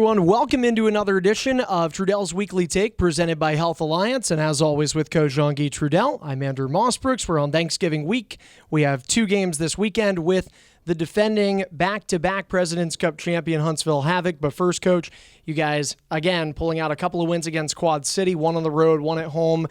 everyone. Welcome into another edition of Trudel's Weekly Take, presented by Health Alliance. And as always with Coach Jean-Guy Trudel, I'm Andrew Mossbrooks. We're on Thanksgiving week. We have two games this weekend with the defending back-to-back President's Cup champion Huntsville Havoc. But first, Coach, you guys, again, pulling out a couple of wins against Quad City, one on the road, one at home.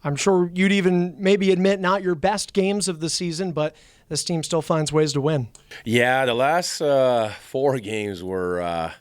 I'm sure you'd even maybe admit not your best games of the season, but this team still finds ways to win. Yeah, the last four games were,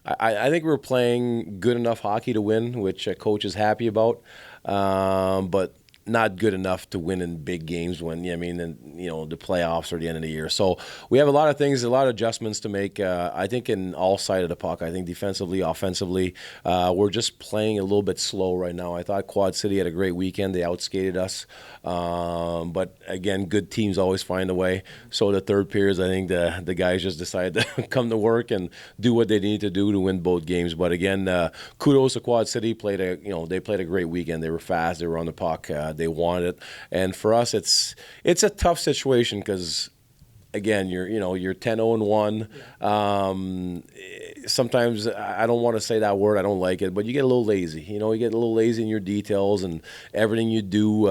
I think we were playing good enough hockey to win, which coach is happy about, but not good enough to win in big games when, the playoffs or the end of the year. So we have a lot of things, a lot of adjustments to make, I think, in all sides of the puck. I think defensively, offensively, we're just playing a little bit slow right now. I thought Quad City had a great weekend. They outskated us. But, again, good teams always find a way. So the third periods, I think the guys just decided to come to work and do what they need to do to win both games. But, again, kudos to Quad City. They played a great weekend. They were fast. They were on the puck. They wanted it, and for us, it's a tough situation because, again, you're 10-0-1. Sometimes I don't want to say that word. I don't like it, but you get a little lazy. You get a little lazy in your details and everything you do.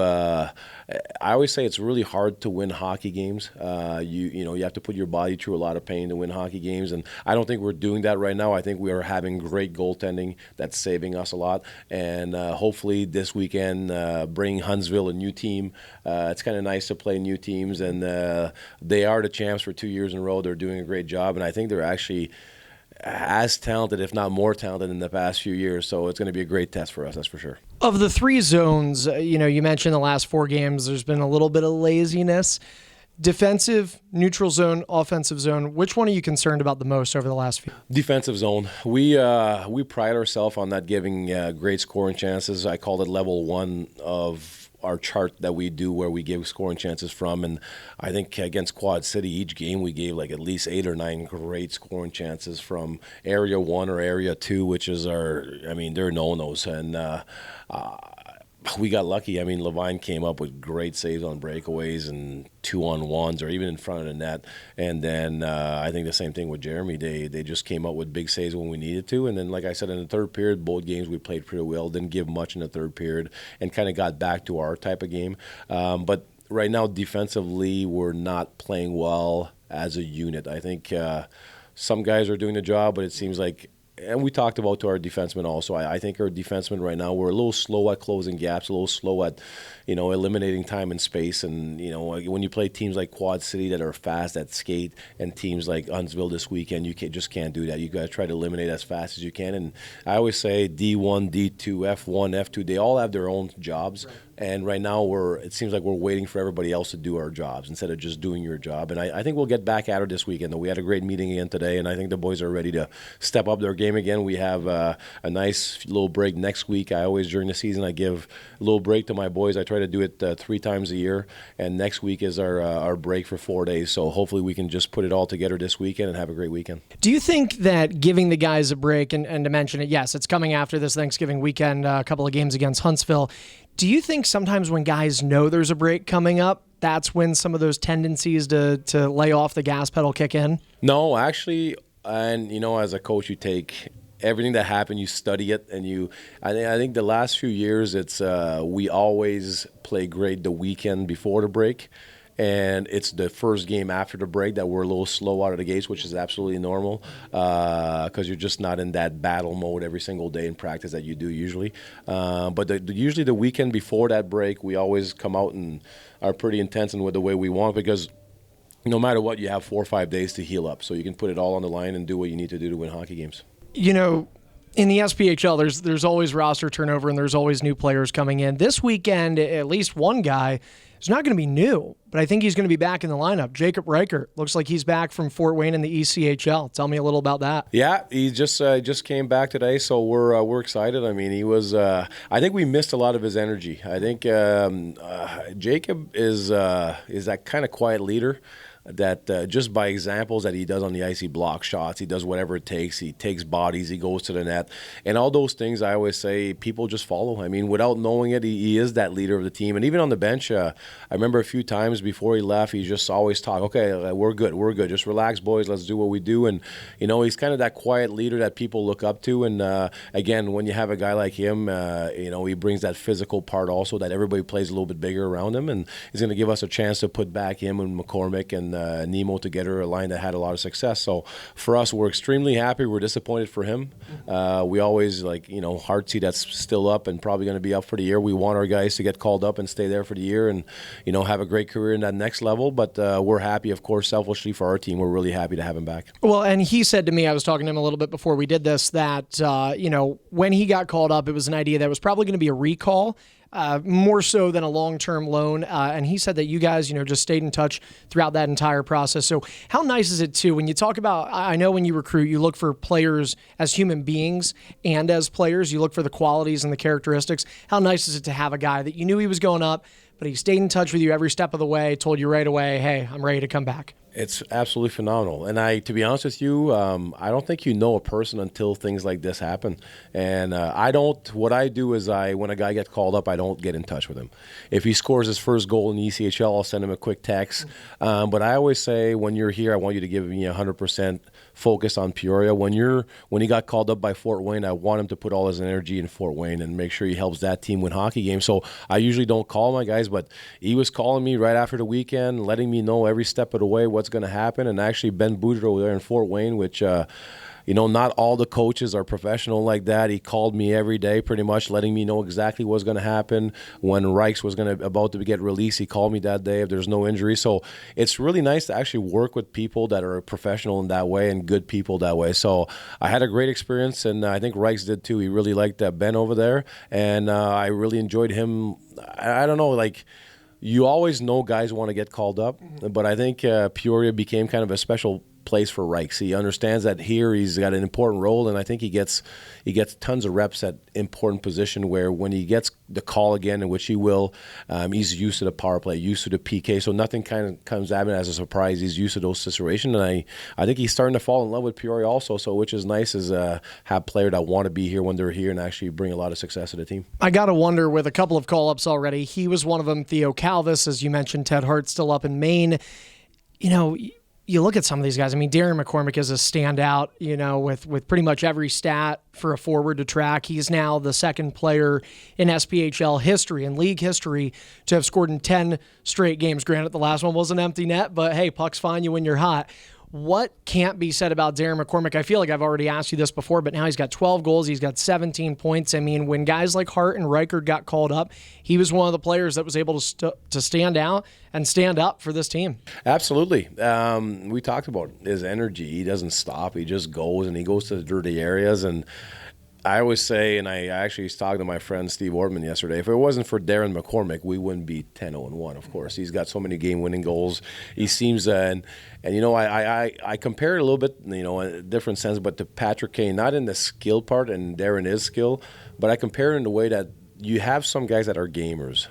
I always say it's really hard to win hockey games. You have to put your body through a lot of pain to win hockey games, and I don't think we're doing that right now. I think we are having great goaltending that's saving us a lot, and hopefully this weekend bring Huntsville a new team. It's kind of nice to play new teams, and they are the champs for 2 years in a row. They're doing a great job, and I think they're actually as talented, if not more talented, in the past few years. So it's going to be a great test for us, that's for sure. Of the three zones, you mentioned the last four games, there's been a little bit of laziness. Defensive, neutral zone, offensive zone, which one are you concerned about the most over the last few? Defensive zone. We pride ourselves on not giving great scoring chances. I call it level one of our chart that we do where we give scoring chances from, and I think against Quad City each game we gave like at least 8 or 9 great scoring chances from area 1 or area 2, which is they're no-nos, and we got lucky. Levine came up with great saves on breakaways and 2-on-1s or even in front of the net. And then I think the same thing with Jeremy. They just came up with big saves when we needed to. And then, like I said, in the third period, both games we played pretty well. Didn't give much in the third period and kind of got back to our type of game. But right now, defensively, we're not playing well as a unit. I think some guys are doing the job, but it seems like, and we talked about to our defensemen also, I think our defensemen right now, we're a little slow at closing gaps, a little slow at, eliminating time and space. And, when you play teams like Quad City that are fast, that skate, and teams like Huntsville this weekend, you just can't do that. You got to try to eliminate as fast as you can. And I always say D1, D2, F1, F2, they all have their own jobs. Right. And right now, it seems like we're waiting for everybody else to do our jobs instead of just doing your job. And I think we'll get back at it this weekend. We had a great meeting again today, and I think the boys are ready to step up their game again. We have a nice little break next week. During the season, I give a little break to my boys. I try to do it 3 times a year, and next week is our break for 4 days. So hopefully we can just put it all together this weekend and have a great weekend. Do you think that giving the guys a break, and to mention it, yes, it's coming after this Thanksgiving weekend, a couple of games against Huntsville, do you think sometimes when guys know there's a break coming up, that's when some of those tendencies to lay off the gas pedal kick in? No, actually, and as a coach, you take everything that happened, you study it, and I think the last few years, it's we always play great the weekend before the break. And it's the first game after the break that we're a little slow out of the gates, which is absolutely normal because you're just not in that battle mode every single day in practice that you do usually. But usually the weekend before that break, we always come out and are pretty intense in the way we want because no matter what, you have 4 or 5 days to heal up. So you can put it all on the line and do what you need to do to win hockey games. In the SPHL, there's always roster turnover and there's always new players coming in. This weekend, at least one guy is not going to be new, but I think he's going to be back in the lineup. Jacob Reichert looks like he's back from Fort Wayne in the ECHL. Tell me a little about that. Yeah, he just came back today, so we're excited. He was. I think we missed a lot of his energy. I think Jacob is that kind of quiet leader. that just by examples that he does on the ice, he blocks shots, he does whatever it takes, he takes bodies, he goes to the net, and all those things. I always say people just follow. I mean, without knowing it, he is that leader of the team. And even on the bench, I remember a few times before he left, he just always talked, okay, we're good, just relax, boys, let's do what we do. And he's kind of that quiet leader that people look up to. And again, when you have a guy like him, he brings that physical part also, that everybody plays a little bit bigger around him, and he's going to give us a chance to put back him and McCormick and Nemo together, a line that had a lot of success. So for us, we're extremely happy. We're disappointed for him. We always Heartsy, that's still up and probably going to be up for the year. We want our guys to get called up and stay there for the year and have a great career in that next level. But we're happy, of course, selfishly for our team. We're really happy to have him back. Well, and he said to me, I was talking to him a little bit before we did this, that when he got called up, it was an idea that was probably going to be a recall. More so than a long-term loan. And he said that you guys, just stayed in touch throughout that entire process. So how nice is it, too, when you talk about, I know when you recruit, you look for players as human beings and as players, you look for the qualities and the characteristics. How nice is it to have a guy that you knew he was going up, but he stayed in touch with you every step of the way, told you right away, hey, I'm ready to come back? It's absolutely phenomenal. And to be honest with you, I don't think you know a person until things like this happen. And what I do is when a guy gets called up, I don't get in touch with him. If he scores his first goal in the ECHL, I'll send him a quick text. But I always say, when you're here, I want you to give me 100% focus on Peoria. When he got called up by Fort Wayne, I want him to put all his energy in Fort Wayne and make sure he helps that team win hockey games. So I usually don't call my guys, but he was calling me right after the weekend, letting me know every step of the way what's going to happen. And actually, Ben Boudreau there in Fort Wayne, which not all the coaches are professional like that. He called me every day pretty much, letting me know exactly what's going to happen. When Reichs was about to get released, he called me that day if there's no injury. So it's really nice to actually work with people that are professional in that way and good people that way. So I had a great experience, and I think Reichs did too. He really liked Ben over there, and I really enjoyed him. I don't know, you always know guys want to get called up, but I think Peoria became kind of a special place for Reichs. He understands that here he's got an important role, and I think he gets tons of reps at important position where when he gets the call again, in which he will, he's used to the power play, used to the PK, so nothing kind of comes at him as a surprise. He's used to those situations, and I think he's starting to fall in love with Peoria also, so which is nice, is have players that want to be here when they're here and actually bring a lot of success to the team. I got to wonder, with a couple of call-ups already, he was one of them, Theo Calvis, as you mentioned, Ted Hart still up in Maine. You look at some of these guys. I mean, Darren McCormick is a standout, with pretty much every stat for a forward to track. He's now the second player in SPHL history and league history to have scored in 10 straight games. Granted, the last one was an empty net, but hey, pucks find you when you're hot. What can't be said about Darren McCormick? I feel like I've already asked you this before, but now he's got 12 goals. He's got 17 points. I mean, when guys like Hart and Reichard got called up, he was one of the players that was able to stand out and stand up for this team. Absolutely. We talked about his energy. He doesn't stop. He just goes, and he goes to the dirty areas. And I always say, and I actually was talking to my friend Steve Ortman yesterday, if it wasn't for Darren McCormick, we wouldn't be 10-0-1, of course. He's got so many game-winning goals. He seems, I compare it a little bit, in a different sense, but to Patrick Kane, not in the skill part, and Darren is skill, but I compare it in the way that you have some guys that are gamers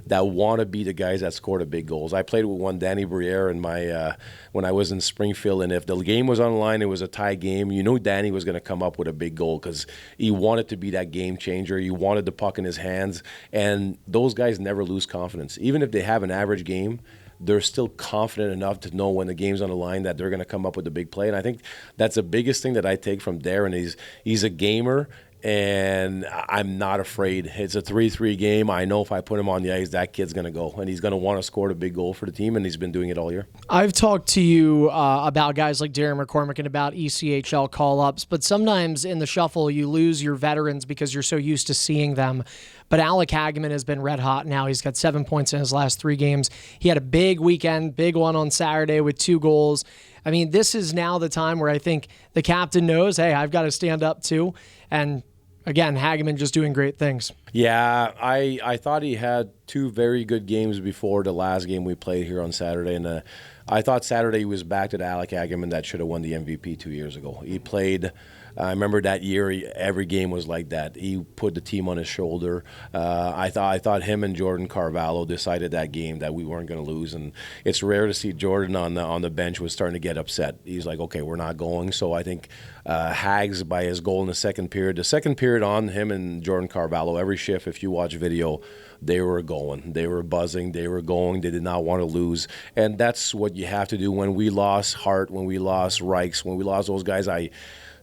that want to be the guys that score the big goals. I played with one, Danny Briere, in my when I was in Springfield, and if the game was on the line, it was a tie game, Danny was going to come up with a big goal because he wanted to be that game changer. He wanted the puck in his hands, and those guys never lose confidence. Even if they have an average game, they're still confident enough to know when the game's on the line that they're going to come up with a big play. And I think that's the biggest thing that I take from Darren. He's a gamer, and I'm not afraid. It's a 3-3 game. I know if I put him on the ice, that kid's going to go, and he's going to want to score a big goal for the team, and he's been doing it all year. I've talked to you about guys like Darren McCormick and about ECHL call-ups, but sometimes in the shuffle you lose your veterans because you're so used to seeing them. But Alec Hageman has been red hot now. He's got 7 points in his last 3 games. He had a big weekend, big one on Saturday with 2 goals. I mean, this is now the time where I think the captain knows, hey, I've got to stand up too. And again, Hageman just doing great things. Yeah, I thought he had 2 very good games before the last game we played here on Saturday. And I thought Saturday he was back to the Alec Hageman that should have won the MVP 2 years ago. He played I remember that year, every game was like that. He put the team on his shoulder. I thought him and Jordan Carvalho decided that game that we weren't going to lose. And it's rare to see Jordan on the bench was starting to get upset. He's like, okay, we're not going. So I think Hags, by his goal in the second period on him and Jordan Carvalho, every shift, if you watch video, they were going. They were buzzing. They were going. They did not want to lose. And that's what you have to do. When we lost Hart, when we lost Reichs, when we lost those guys,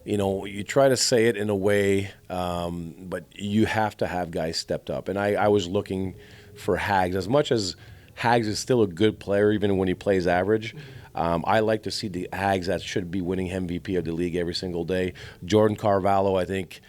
you try to say it in a way, but you have to have guys stepped up. And I was looking for Hags. As much as Hags is still a good player, even when he plays average, I like to see the Hags that should be winning MVP of the league every single day. Jordan Carvalho, I think,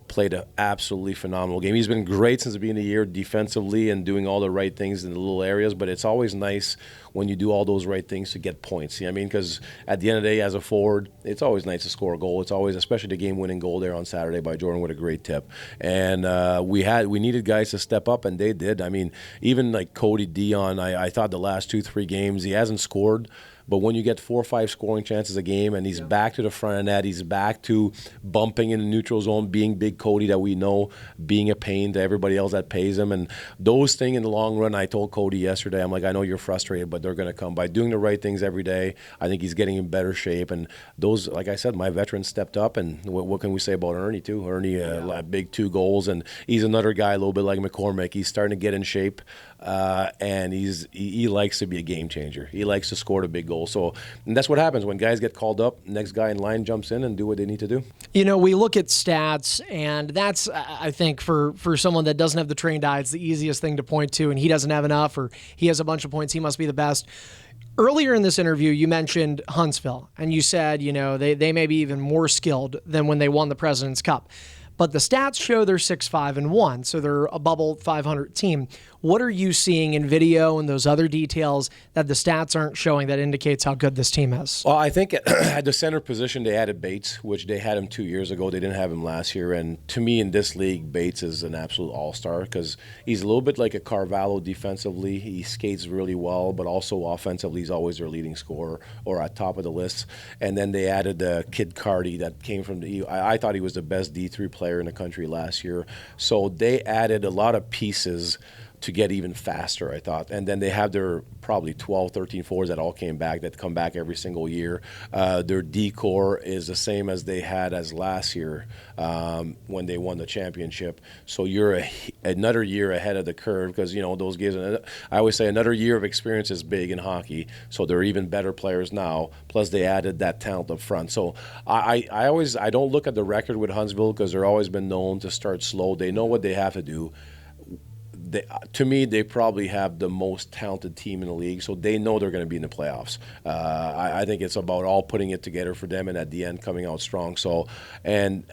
played an absolutely phenomenal game. He's been great since the beginning of the year defensively and doing all the right things in the little areas, but it's always nice when you do all those right things to get points. You know what I mean? Because at the end of the day, as a forward, it's always nice to score a goal. It's always, especially the game-winning goal there on Saturday by Jordan with a great tip. And we needed guys to step up, and they did. I mean, even like Cody Dion, I thought the last 2-3 games, he hasn't scored. But when you get 4 or 5 scoring chances a game and he's back to the front of net, he's back to bumping in the neutral zone, being big Cody that we know, being a pain to everybody else that pays him. And those things in the long run, I told Cody yesterday, I'm like, I know you're frustrated, but they're going to come. By doing the right things every day, I think he's getting in better shape. And those, like I said, my veterans stepped up. And what can we say about Ernie, too? Ernie, big 2 goals. And he's another guy a little bit like McCormick. He's starting to get in shape. And he likes to be a game changer. He likes to score the big goal. So and that's what happens when guys get called up. Next guy in line jumps in and do what they need to do. You know, we look at stats, and that's, I think, for someone that doesn't have the trained eye, it's the easiest thing to point to, and he doesn't have enough, or he has a bunch of points, he must be the best. Earlier in this interview, you mentioned Huntsville, and you said, they may be even more skilled than when they won the President's Cup. But the stats show they're 6-5-1, so they're a bubble 500 team. What are you seeing in video and those other details that the stats aren't showing that indicates how good this team is? Well, I think at the center position they added Bates, which they had him 2 years ago. They didn't have him last year. And to me in this league, Bates is an absolute all-star because he's a little bit like a Carvalho defensively. He skates really well, but also offensively he's always their leading scorer or at top of the list. And then they added Kid Cardi that came from I thought he was the best D3 player in the country last year. So they added a lot of pieces to get even faster, I thought. And then they have their probably 12, 13 forwards that all came back, that come back every single year. Their D-core is the same as they had as last year when they won the championship. So you're another year ahead of the curve because, those guys, I always say another year of experience is big in hockey. So they're even better players now. Plus they added that talent up front. So I don't look at the record with Huntsville because they're always been known to start slow. They know what they have to do. To me, they probably have the most talented team in the league, so they know they're going to be in the playoffs. I think it's about all putting it together for them and at the end coming out strong. So, and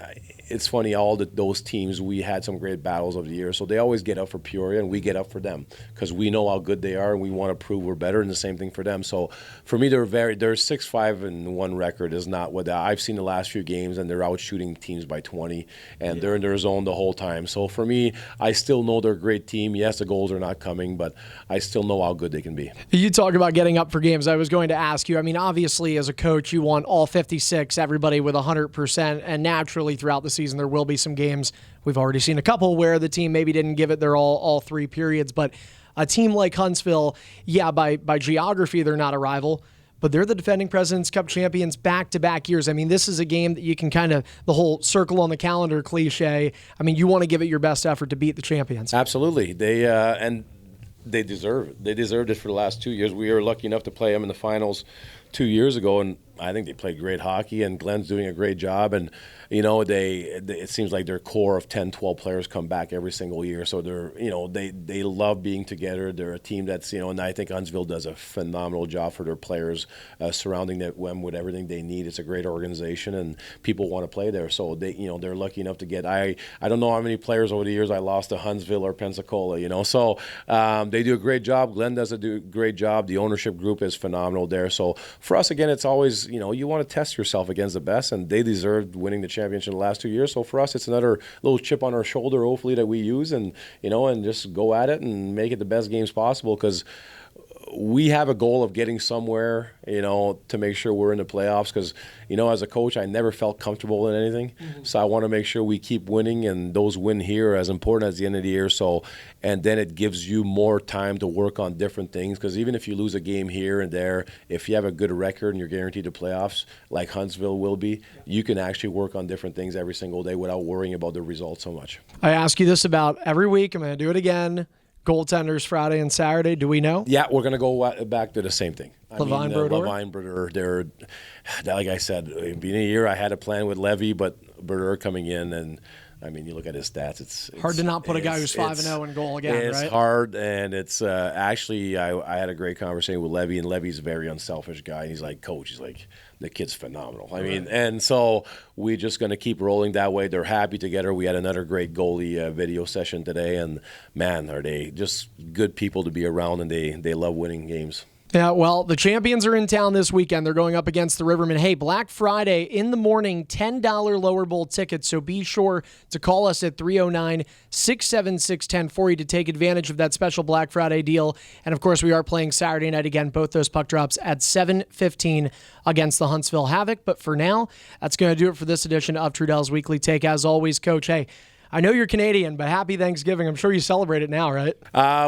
it's funny, those teams, we had some great battles over the years, so they always get up for Peoria and we get up for them because we know how good they are and we want to prove we're better, and the same thing for them. So for me, their 6-5-1 record is not what I've seen the last few games, and they're out shooting teams by 20, and they're in their zone the whole time. So for me, I still know they're a great team. Yes, the goals are not coming, but I still know how good they can be. You talk about getting up for games. I was going to ask you, obviously as a coach, you want all 56, everybody with 100%, and naturally throughout the season there will be some games. We've already seen a couple where the team maybe didn't give it their all 3 periods, but a team like Huntsville, by geography they're not a rival, but they're the defending President's Cup champions back-to-back years. This is a game that you can the whole circle on the calendar cliche. You want to give it your best effort to beat the champions. Absolutely. They deserve it. They deserved it for the last 2 years. We were lucky enough to play them in the finals 2 years ago, and I think they played great hockey, and Glenn's doing a great job. And it seems like their core of 10, 12 players come back every single year. So they love being together. They're a team that's and I think Huntsville does a phenomenal job for their players, surrounding them with everything they need. It's a great organization, and people want to play there. So they're lucky enough to get. I don't know how many players over the years I lost to Huntsville or Pensacola. So they do a great job. Glenn does a great job. The ownership group is phenomenal there. So for us, again, it's always you want to test yourself against the best, and they deserved winning the championship the last 2 years. So for us, it's another little chip on our shoulder, hopefully, that we use and and just go at it and make it the best games possible, because we have a goal of getting somewhere, to make sure we're in the playoffs because, as a coach, I never felt comfortable in anything. Mm-hmm. So I want to make sure we keep winning, and those win here are as important as the end of the year. So, and then it gives you more time to work on different things because even if you lose a game here and there, if you have a good record and you're guaranteed to playoffs, like Huntsville will be, you can actually work on different things every single day without worrying about the results so much. I ask you this about every week. I'm going to do it again. Goaltenders Friday and Saturday. Do we know? Yeah, we're going to go back to the same thing. Levine, Brodeur, they're, like I said, in the beginning of the year, I had a plan with Levy, but Brodeur coming in, and you look at his stats. It's hard to not put a guy who's 5-0 in goal again, it's right? It's hard, and it's actually, I had a great conversation with Levy, and Levy's a very unselfish guy. And he's like, Coach, he's like, the kid's phenomenal. And so we're just going to keep rolling that way. They're happy together. We had another great goalie video session today, and man, are they just good people to be around, and they love winning games. Yeah, well, the Champions are in town this weekend. They're going up against the Rivermen. Hey, Black Friday in the morning, $10 lower bowl tickets, so be sure to call us at 309-676-1040 to take advantage of that special Black Friday deal. And, of course, we are playing Saturday night again, both those puck drops at 7:15 against the Huntsville Havoc. But for now, that's going to do it for this edition of Trudel's Weekly Take. As always, Coach, hey, I know you're Canadian, but happy Thanksgiving. I'm sure you celebrate it now, right?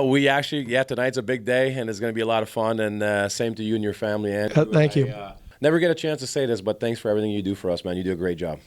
We actually, tonight's a big day, and it's going to be a lot of fun, and same to you and your family, Andrew. Thank you. Never get a chance to say this, but thanks for everything you do for us, man. You do a great job.